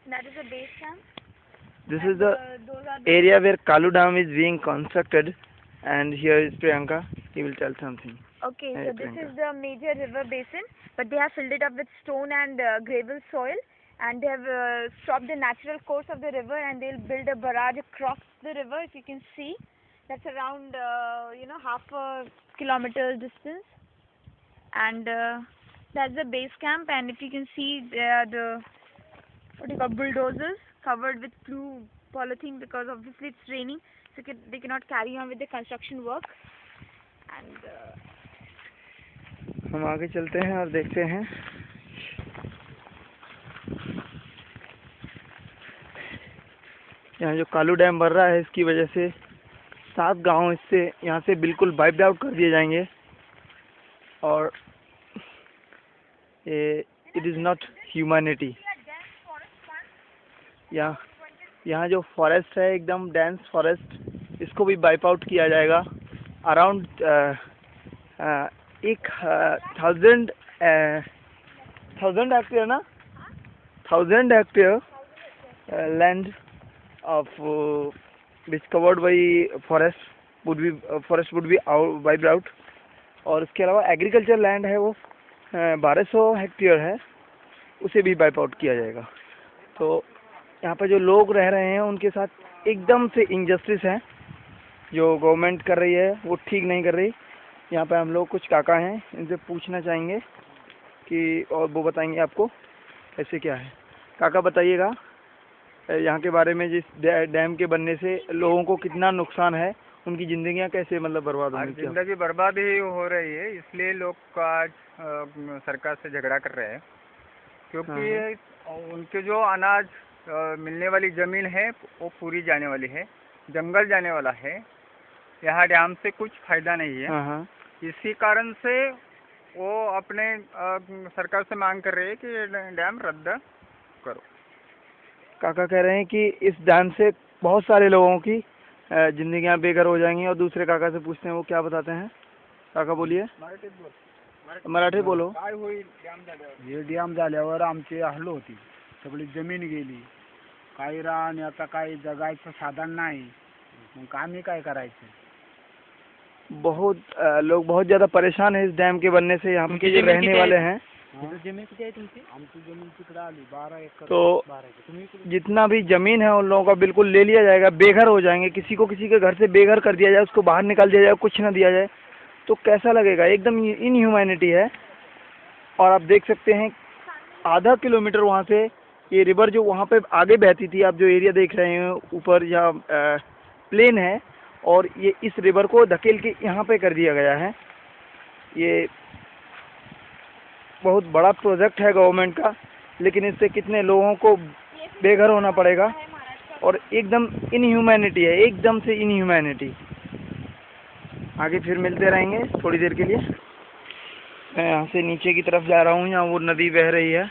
That is a base camp. This And is the those are the area where Kalu Dam is being constructed, and here is Priyanka. He will tell something. Okay, Hey, so this Priyanka. is the major river basin, but they have filled it up with stone and gravel soil, and they have stopped the natural course of the river, and they'll build a barrage across the river. If you can see, that's around half a kilometer distance, and that's the base camp. And if you can see, there are the what do you call bulldozers covered with blue polythene because obviously it's raining, so they cannot carry on with the construction work. And हम आगे चलते हैं और देखते हैं। यहाँ जो Kalu dam बन रहा है, इसकी वजह से 7 गांव इससे यहाँ से बिल्कुल वाइप्ड आउट कर दिए जाएंगे। और इट इज़ नॉट ह्यूमैनिटी। यहाँ जो फॉरेस्ट है, एकदम डेंस फॉरेस्ट, इसको भी वाइप आउट किया जाएगा। अराउंड 1000 हेक्टेयर ना 1000 hectare land of which covered by forest would be wiped out। और इसके अलावा एग्रीकल्चर लैंड है वो 1200 हेक्टेयर है, उसे भी वाइप आउट किया जाएगा। तो यहाँ पर जो लोग रह रहे हैं उनके साथ एकदम से इनजस्टिस है, जो गवर्नमेंट कर रही है वो ठीक नहीं कर रही। यहाँ पे हम लोग कुछ काका हैं, इनसे पूछना चाहेंगे कि और वो बताएंगे आपको कैसे क्या है। काका बताइएगा यहाँ के बारे में, जिस डैम के बनने से लोगों को कितना नुकसान है, उनकी जिंदगियाँ कैसे मतलब बर्बाद हो रही है। जिंदगी बर्बाद ही हो रही है, इसलिए लोग आज सरकार से झगड़ा कर रहे हैं, क्योंकि उनके जो अनाज मिलने वाली ज़मीन है वो पूरी जाने वाली है, जंगल जाने वाला है, यहाँ डैम से कुछ फायदा नहीं है। इसी कारण से वो अपने सरकार से मांग कर रहे हैं कि डैम रद्द करो। काका कह रहे हैं कि इस डैम से बहुत सारे लोगों की जिंदगियां बेघर हो जाएंगी। और दूसरे काका से पूछते हैं वो क्या बताते हैं। काका बोलिए, मराठी बोलो। हे डॅम झाल्यावर आमची हाल होती, सगळी जमीन गेली, काही रान, आता काही जगायचं साधन नाही, मग आम्ही काय करायचं। बहुत लोग बहुत ज़्यादा परेशान है इस डैम के बनने से। यहाँ के जो रहने वाले हैं, जमीन किती आहे तुमची? आमची जमीन तिकडे आली 12 एकर। तो जितना भी जमीन है उन लोगों का बिल्कुल ले लिया जाएगा, बेघर हो जाएंगे। किसी को किसी के घर से बेघर कर दिया जाए, उसको बाहर निकाल दिया जाए, कुछ ना दिया जाए, तो कैसा लगेगा। एकदम इनह्यूमैनिटी है। और आप देख सकते हैं आधा किलोमीटर वहाँ से ये रिवर जो वहाँ पे आगे बहती थी, आप जो एरिया देख रहे हैं ऊपर यहाँ प्लेन है, और ये इस रिवर को धकेल के यहाँ पे कर दिया गया है। ये बहुत बड़ा प्रोजेक्ट है गवर्नमेंट का, लेकिन इससे कितने लोगों को बेघर होना पड़ेगा। और एकदम इनह्यूमैनिटी है, एकदम से इनह्यूमैनिटी। आगे फिर मिलते रहेंगे थोड़ी देर के लिए। मैं यहाँ से नीचे की तरफ जा रहा हूँ, यहाँ वो नदी बह रही है,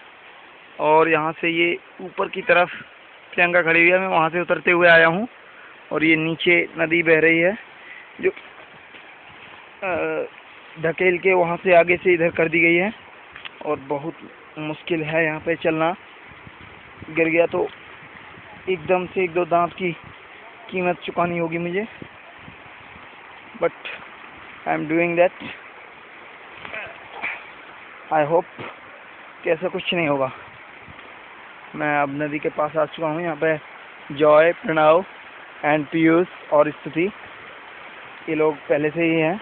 और यहाँ से ये ऊपर की तरफ प्रियंका खड़ी हुई है, मैं वहाँ से उतरते हुए आया हूँ। और ये नीचे नदी बह रही है जो धकेल के वहाँ से आगे से इधर कर दी गई है। और बहुत मुश्किल है यहाँ पे चलना, गिर गया तो एकदम से 1-2 दांत की कीमत चुकानी होगी मुझे। But I am doing that. I hope कि ऐसा कुछ नहीं होगा। मैं अब नदी के पास आ चुका हूँ। यहाँ पे जॉय, प्रणव एंड पीयूष और स्तुति, ये लोग पहले से ही हैं।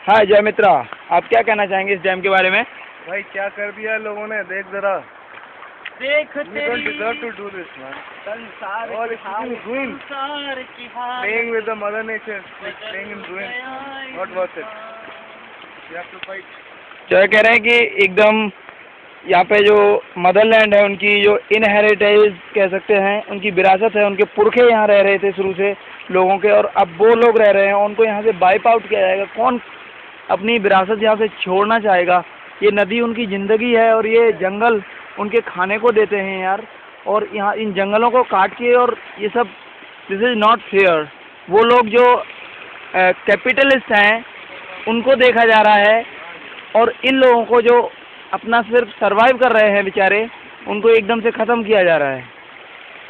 हाँ जय मित्रा, आप क्या कहना चाहेंगे इस डैम के बारे में। भाई क्या कर दिया लोगों ने, देख जरा, देख playing with the mother nature, playing in ruin, not worth it. You have to fight. जय कह रहे हैं कि एकदम यहाँ पे जो मदरलैंड है, उनकी जो इनहेरिटेज कह सकते हैं, उनकी विरासत है, उनके पुरखे यहाँ रह रहे थे शुरू से लोगों के, और अब वो लोग रह रहे हैं, उनको यहाँ से वाइप आउट किया जाएगा। कौन अपनी विरासत यहाँ से छोड़ना चाहेगा। ये नदी उनकी ज़िंदगी है, और ये जंगल उनके खाने को देते हैं यार। और यहाँ इन जंगलों को काट के, और ये सब, दिस इज़ नॉट फेयर। वो लोग जो कैपिटलिस्ट हैं उनको देखा जा रहा है, और इन लोगों को जो अपना सिर्फ सरवाइव कर रहे हैं बेचारे, उनको एकदम से ख़त्म किया जा रहा है।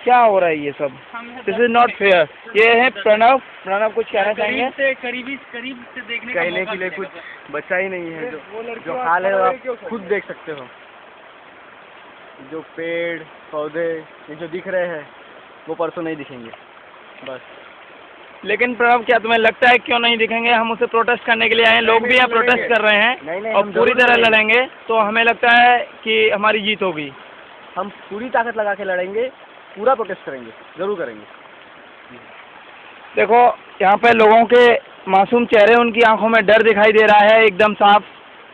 क्या हो रहा है ये सब? This is not fair. ये है प्रणव। प्रणव कुछ कहना चाहेंगे? करीब से देखने कहने के लिए कुछ बचा ही नहीं है। जो हाल है वो आप खुद देख सकते हो। जो पेड़ पौधे ये जो दिख रहे हैं वो परसों नहीं दिखेंगे बस। लेकिन प्रणव क्या तुम्हें लगता है क्यों नहीं दिखेंगे? हम उसे प्रोटेस्ट करने के लिए आए हैं, लोग भी यहाँ प्रोटेस्ट कर रहे हैं नहीं, और हम पूरी जरूर तरह लड़ेंगे। लड़ेंगे, तो हमें लगता है कि हमारी जीत होगी। हम पूरी ताकत लगा के लड़ेंगे, पूरा प्रोटेस्ट करेंगे, जरूर करेंगे। देखो यहाँ पे लोगों के मासूम चेहरे, उनकी आंखों में डर दिखाई दे रहा है एकदम साफ।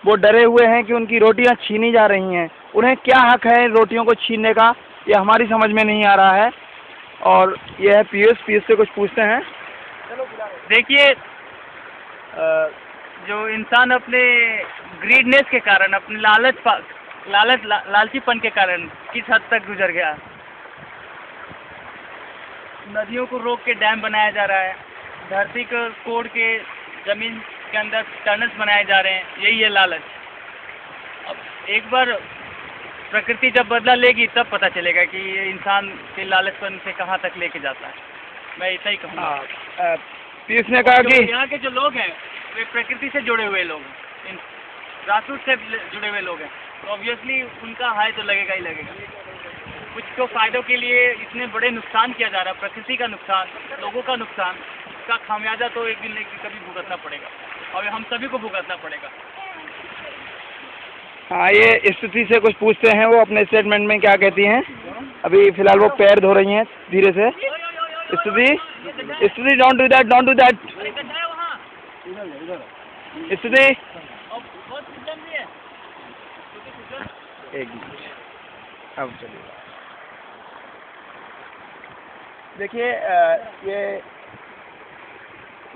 वो डरे हुए हैं कि उनकी रोटियां छीनी जा रही हैं। उन्हें क्या हक है रोटियों को छीनने का, ये हमारी समझ में नहीं आ रहा है। और ये है पीयूष से कुछ पूछते हैं। देखिए, जो इंसान अपने ग्रीडनेस के कारण, अपने लालचीपन के कारण किस हद तक गुजर गया। नदियों को रोक के डैम बनाया जा रहा है, धरती को कोड़ के जमीन के अंदर टनल्स बनाए जा रहे हैं, यही है लालच। अब एक बार प्रकृति जब बदला लेगी तब पता चलेगा कि ये इंसान के लालचपन से कहाँ तक लेके जाता है। मैं इतना ही कहूँगा। पीयूष ने कहा कि यहाँ के जो लोग हैं वे प्रकृति से जुड़े हुए लोग हैं, ग्रासरूट से जुड़े हुए लोग हैं, तो ऑब्वियसली उनका हाय तो लगेगा ही लगेगा। कुछ तो फायदों के लिए इतने बड़े नुकसान किया जा रहा है, प्रकृति का नुकसान, लोगों का नुकसान, इसका खामियाजा तो एक दिन नहीं कभी भुगतना पड़ेगा और हम सभी को भुगतना पड़ेगा। हाँ, ये स्तुति से कुछ पूछते हैं, वो अपने स्टेटमेंट में क्या कहती हैं। अभी फिलहाल वो पैर धो रही हैं धीरे से। स्तुति don't do that, don't do that. स्तुति एक मिनट, अब चलिए। देखिए ये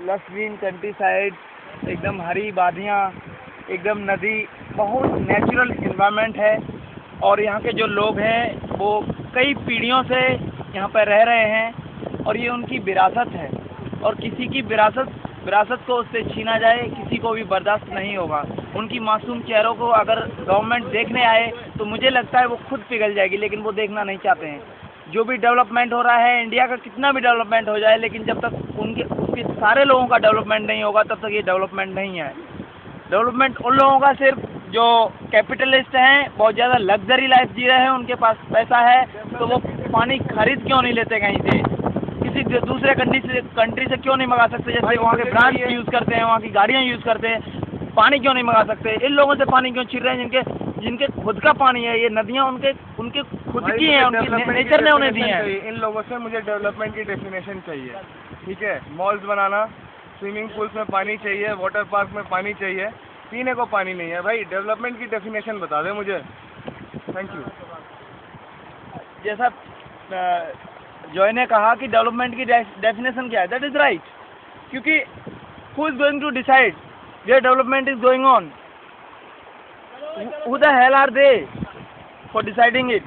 लस ग्रीन कंट्री साइड, एकदम हरी वादियाँ, एकदम नदी, बहुत नेचुरल इन्वायरमेंट है। और यहाँ के जो लोग हैं वो कई पीढ़ियों से यहाँ पर रह रहे हैं और ये उनकी विरासत है। और किसी की विरासत को उससे छीना जाए किसी को भी बर्दाश्त नहीं होगा। उनकी मासूम चेहरों को अगर गवर्नमेंट देखने आए तो मुझे लगता है वो खुद पिघल जाएगी, लेकिन वो देखना नहीं चाहते हैं। जो भी डेवलपमेंट हो रहा है, इंडिया का कितना भी डेवलपमेंट हो जाए, लेकिन जब तक उसके सारे लोगों का डेवलपमेंट नहीं होगा तब तक ये डेवलपमेंट नहीं है। डेवलपमेंट उन लोगों का सिर्फ जो कैपिटलिस्ट हैं, बहुत ज़्यादा लग्जरी लाइफ जी रहे हैं, उनके पास पैसा है तो वो पानी खरीद क्यों नहीं लेते कहीं से, किसी दूसरे कंट्री से क्यों नहीं मंगा सकते? जैसे वहाँ के ब्रांड यूज़ करते हैं, वहाँ की गाड़ियाँ यूज़ करते हैं, पानी क्यों नहीं मंगा सकते? इन लोगों से पानी क्यों छीन रहे हैं जिनके खुद का पानी है? ये नदियाँ उनके खुद की हैं, उनकी नेचर ने उन्हें दी हैं। इन लोगों से मुझे डेवलपमेंट की डेफिनेशन चाहिए, ठीक है? मॉल्स बनाना, स्विमिंग पूल्स में पानी चाहिए, वाटर पार्क में पानी चाहिए, पीने को पानी नहीं है। भाई डेवलपमेंट की डेफिनेशन बता दे मुझे। Thank you. जैसा जॉय ने कहा कि डेवलपमेंट की डेफिनेशन क्या है, दैट इज राइट, क्योंकि who is going to decide where development is going on? Who the hell are they for deciding it?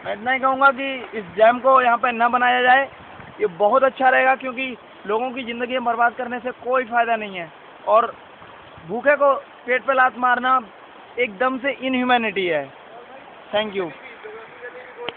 मैं इतना ही कहूँगा कि इस डैम को यहाँ पर न बनाया जाए, ये बहुत अच्छा रहेगा, क्योंकि लोगों की ज़िंदगी बर्बाद करने से कोई फ़ायदा नहीं है। और भूखे को पेट पे लात मारना एकदम से इनह्यूमैनिटी है। Thank you.